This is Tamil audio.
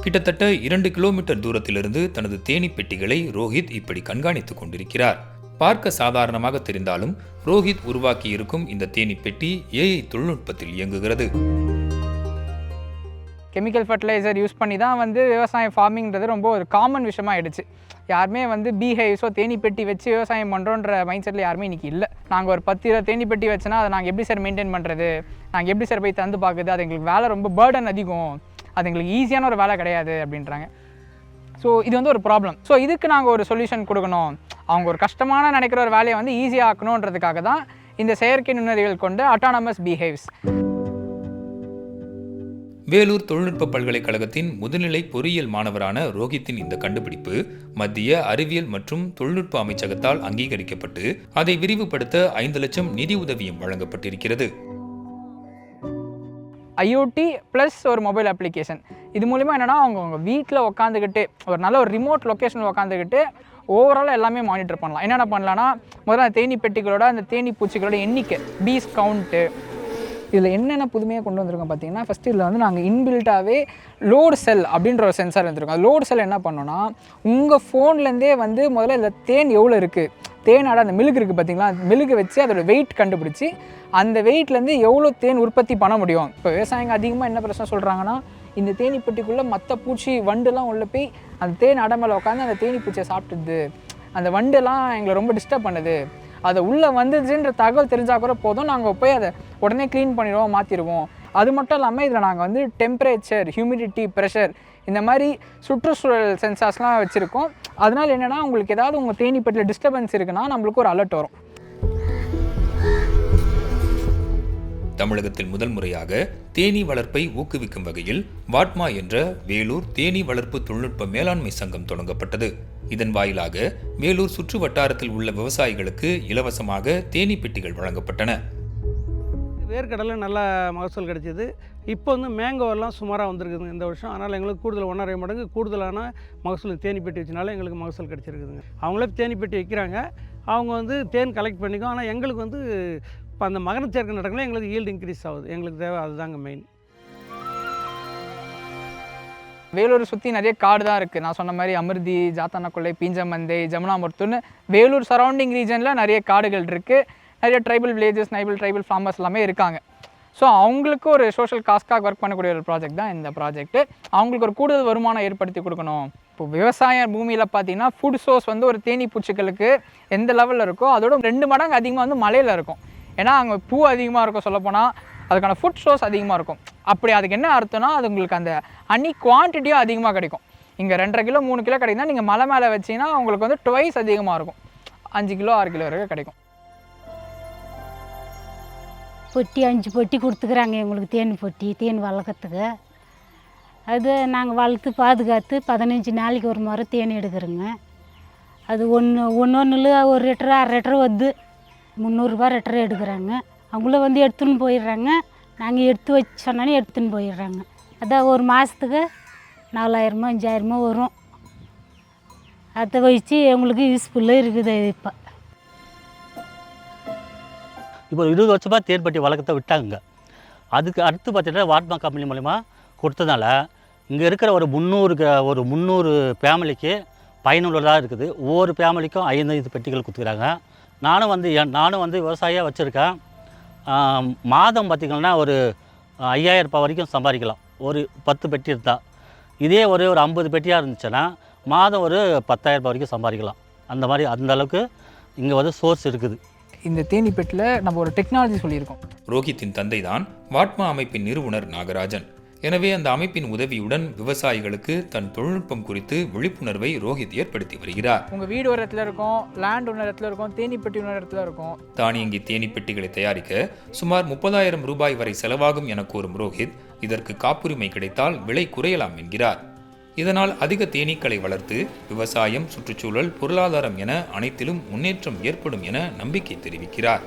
கிட்டத்தட்ட 2 கிலோமீட்டர் தூரத்திலிருந்து தனது தேனீ பெட்டிகளை ரோஹித் இப்படி கண்காணித்துக் கொண்டிருக்கிறார். பார்க்க சாதாரணமாக தெரிந்தாலும் ரோஹித் உருவாக்கி இருக்கும் இந்த தேனீ பெட்டி AI தொழில்நுட்பத்தில் இயங்குகிறது. கெமிக்கல் ஃபர்டிலைசர் யூஸ் பண்ணி தான் விவசாயம் ஃபார்மிங்கிறது ரொம்ப ஒரு காமன் விஷயமா ஆயிடுச்சு. யாருமே பீஹைவ்ஸோ தேனீ பெட்டி வச்சு விவசாயம் பண்ணுறோன்ற மைண்ட் செட்டில் யாருமே இன்றைக்கி இல்லை. நாங்கள் ஒரு 10-20 தேனீ பெட்டி வச்சுன்னா அதை நாங்கள் எப்படி சார் மெயின்டைன் பண்ணுறது, நாங்கள் எப்படி சார் போய் தந்து பார்க்குது, அது எங்களுக்கு வேலை ரொம்ப பேர்டன் அதிகம், அது எங்களுக்கு ஈஸியான ஒரு வேலை கிடையாது அப்படின்றாங்க. ஸோ இது ஒரு ப்ராப்ளம். ஸோ இதுக்கு நாங்கள் ஒரு சொல்யூஷன் கொடுக்கணும், அவங்க ஒரு கஷ்டமான நினைக்கிற ஒரு வேலையை ஈஸியாக ஆக்கணுன்றதுக்காக தான் இந்த செயற்கை நுண்ணறிவுகள் கொண்ட அட்டானமஸ் பீஹைவ்ஸ். வேலூர் தொழில்நுட்ப பல்கலைக்கழகத்தின் முதுநிலை பொறியியல் மாணவரான ரோஹித்தின் இந்த கண்டுபிடிப்பு மத்திய அறிவியல் மற்றும் தொழில்நுட்ப அமைச்சகத்தால் அங்கீகரிக்கப்பட்டு அதை விரிவுபடுத்த 5 லட்சம் நிதி உதவியும் வழங்கப்பட்டிருக்கிறது. IoT ப்ளஸ் ஒரு மொபைல் அப்ளிகேஷன், இது மூலிமா என்னென்னா அவங்க வீட்டில் உட்காந்துக்கிட்டு ஒரு நல்ல ஒரு ரிமோட் லொக்கேஷனில் உட்காந்துக்கிட்டு ஓவராலாக எல்லாமே மானிட்டர் பண்ணலாம். என்னென்ன பண்ணலான்னா, முதல்ல தேனீ பெட்டிகளோட அந்த தேனீ பூச்சிகளோட எண்ணிக்கை, பீஸ் கவுண்ட்டு, இதில் என்னென்ன புதுமையாக கொண்டு வந்திருக்கோம் பார்த்தீங்கன்னா, ஃபஸ்ட்டு இதில் நாங்கள் இன்பில்ட்டாகவே லோடு செல் அப்படின்ற ஒரு சென்சார் வந்துருக்கோம். அந்த லோடு செல் என்ன பண்ணோன்னா, உங்கள் ஃபோன்லேருந்தே முதல்ல இதில் தேன் எவ்வளோ இருக்குது, தேனோட அந்த மெழுகு இருக்குது பார்த்தீங்களா, மெழுகு வச்சு அதோட வெயிட் கண்டுபிடிச்சி அந்த வெயிட்லேருந்து எவ்வளோ தேன் உற்பத்தி பண்ண முடியும். இப்போ விவசாயிங்க அதிகமாக என்ன பிரச்சனை சொல்கிறாங்கன்னா, இந்த தேனீ பெட்டிக்குள்ளே மற்ற பூச்சி வண்டுலாம் உள்ளே போய் அந்த தேன் அடமலை உட்காந்து அந்த தேனீ பூச்சியை சாப்பிட்டுது, அந்த வண்டுலாம் எங்களை ரொம்ப டிஸ்டர்ப் பண்ணுது, அதை உள்ளே வந்துச்சுன்ற தகவல் தெரிஞ்சால் கூட போதும், நாங்கள் போய் அதை உடனே க்ளீன் பண்ணிடுவோம், மாற்றிடுவோம். அது மட்டும் இல்லாமல் இதில் நாங்கள் டெம்பரேச்சர், ஹியூமிடிட்டி, ப்ரெஷர் இந்த மாதிரி சுற்றுச்சூழல் சென்சார்ஸ்லாம் வச்சுருக்கோம். அதனால் என்னென்னா, உங்களுக்கு ஏதாவது உங்கள் தேனீ பெட்டியில் டிஸ்டர்பன்ஸ் இருக்குன்னா நம்மளுக்கு ஒரு அலர்ட் வரும். தமிழகத்தில் முதல் முறையாக தேனீ வளர்ப்பை ஊக்குவிக்கும் வகையில் வாட்மா என்ற வேலூர் தேனீ வளர்ப்பு தொழில்நுட்ப மேலாண்மை சங்கம் தொடங்கப்பட்டது. இதன் வாயிலாக வேலூர் சுற்று வட்டாரத்தில் உள்ள விவசாயிகளுக்கு இலவசமாக தேனீ பெட்டிகள் வழங்கப்பட்டன. வேர்க்கடலை நல்ல மகசூல் கிடைச்சிது. இப்போ மேங்கோவெல்லாம் சுமாராக வந்திருக்குதுங்க இந்த வருஷம். அதனால் எங்களுக்கு கூடுதல் 1.5 மடங்கு கூடுதலான மகசூல் தேனீ பெட்டி வச்சனால எங்களுக்கு மகசூல் கிடைச்சிருக்குதுங்க. அவங்களே தேனீ பெட்டி வைக்கிறாங்க, அவங்க தேன் கலெக்ட் பண்ணிக்கும். ஆனால் எங்களுக்கு இப்போ அந்த மகன சேர்க்கை நடக்கல, எங்களுக்கு ஈல்டு இன்க்ரீஸ் ஆகுது. எங்களுக்கு தேவை அதுதாங்க மெயின். வேலூர் சுற்றி நிறைய காடு தான் இருக்குது. நான் சொன்ன மாதிரி அமிர்தி, ஜாத்தானக்கொள்ளை, பீஞ்சமந்தை, ஜமுனாமுர்த்துன்னு வேலூர் சரௌண்டிங் ரீஜனில் நிறைய காடுகள் இருக்குது. நிறைய ட்ரைபல் வில்லேஜஸ், ட்ரைபல் ஃபார்மர்ஸ் எல்லாமே இருக்காங்க. ஸோ அவங்களுக்கு ஒரு சோஷியல் காஸ்க்காக ஒர்க் பண்ணக்கூடிய ஒரு ப்ராஜெக்ட் தான் இந்த ப்ராஜெக்ட்டு. அவங்களுக்கு ஒரு கூடுதல் வருமானம் ஏற்படுத்தி கொடுக்கணும். இப்போ விவசாய பூமியில் பார்த்தீங்கன்னா ஃபுட் சோர்ஸ் ஒரு தேனீ பூச்சிகளுக்கு எந்த லெவலில் இருக்கோ அதோட 2 மடங்கு அதிகமாக மலையில் இருக்கும். ஏன்னா அங்கே பூ அதிகமாக இருக்கும், சொல்லப்போனால் அதுக்கான ஃபுட் சோர்ஸ் அதிகமாக இருக்கும். அப்படி அதுக்கு என்ன அர்த்தம்னா, அது உங்களுக்கு அந்த ஹனி குவான்டிட்டியும் அதிகமாக கிடைக்கும். இங்கே 2.5 கிலோ 3 கிலோ கிடைக்குதுன்னா நீங்கள் மலை மேலே வச்சிங்கன்னா உங்களுக்கு ட்வைஸ் அதிகமாக இருக்கும், 5 கிலோ 6 கிலோ வரைக்கும் கிடைக்கும். பொட்டி 5 பொட்டி கொடுத்துக்குறாங்க எங்களுக்கு, தேன் பொட்டி, தேன் வளர்க்கறதுக்கு. அது நாங்கள் வளர்த்து பாதுகாத்து 15 நாளைக்கு ஒரு முறை தேன் எடுக்கிறோங்க. அது ஒன்றில் 1 லிட்டரு 1/2 லிட்டரு வருது, 300 ரூபா லிட்டரு எடுக்கிறாங்க. அவங்களும் எடுத்துன்னு போயிடுறாங்க. நாங்கள் எடுத்து வச்சு சொன்னாலும் எடுத்துன்னு போயிடுறாங்க. அதான் ஒரு மாதத்துக்கு 4000 5000 வரும். அதை வச்சு எங்களுக்கு யூஸ்ஃபுல்லாக இருக்குது. இப்போ 20 வருஷமாக தேன் பெட்டி வளர்க்கத்தை விட்டாங்க. அதுக்கு அடுத்து பார்த்தீங்கன்னா வாட்மா கம்பெனி மூலிமா கொடுத்ததுனால இங்கே இருக்கிற ஒரு 300 ஃபேமிலிக்கு பயனுள்ளதாக இருக்குது. ஒவ்வொரு ஃபேமிலிக்கும் 5 பெட்டிகள் கொடுத்துக்கிறாங்க. நானும் விவசாயியாக வச்சுருக்கேன். மாதம் பார்த்திங்கன்னா ஒரு 5000 ரூபாய் வரைக்கும் சம்பாதிக்கலாம் ஒரு 10 பெட்டி இருந்தால். இதே ஒரு 50 பெட்டியாக இருந்துச்சுன்னா மாதம் ஒரு 10,000 ரூபாய் வரைக்கும் சம்பாதிக்கலாம். அந்த அளவுக்கு இங்கே சோர்ஸ் இருக்குது. இந்த தேனீ பெட்டியில் நம்ம ஒரு டெக்னாலஜி சொல்லியிருக்கோம். ரோஹித்தின் தந்தை தான் வாட்மா அமைப்பின் நிறுவனர் நாகராஜன். எனவே அந்த அமைப்பின் உதவியுடன் விவசாயிகளுக்கு தன் தொழில்நுட்பம் குறித்து விழிப்புணர்வை ரோஹித் ஏற்படுத்தி வருகிறார். உங்கள் வீடு ஒரு இடத்துல இருக்கும், லேண்ட் ஒரு இடத்துல இருக்கும், தேனீ பெட்டி ஒரு இடத்துல இருக்கும். தானியங்கி தேனீ பெட்டிகளை தயாரிக்க சுமார் 30,000 ரூபாய் வரை செலவாகும் என கூறும் ரோஹித், இதற்கு காப்புரிமை கிடைத்தால் விலை குறையலாம் என்கிறார். இதனால் அதிக தேனீக்களை வளர்த்து விவசாயம், சுற்றுச்சூழல், பொருளாதாரம் என அனைத்திலும் முன்னேற்றம் ஏற்படும் என நம்பிக்கை தெரிவிக்கிறார்.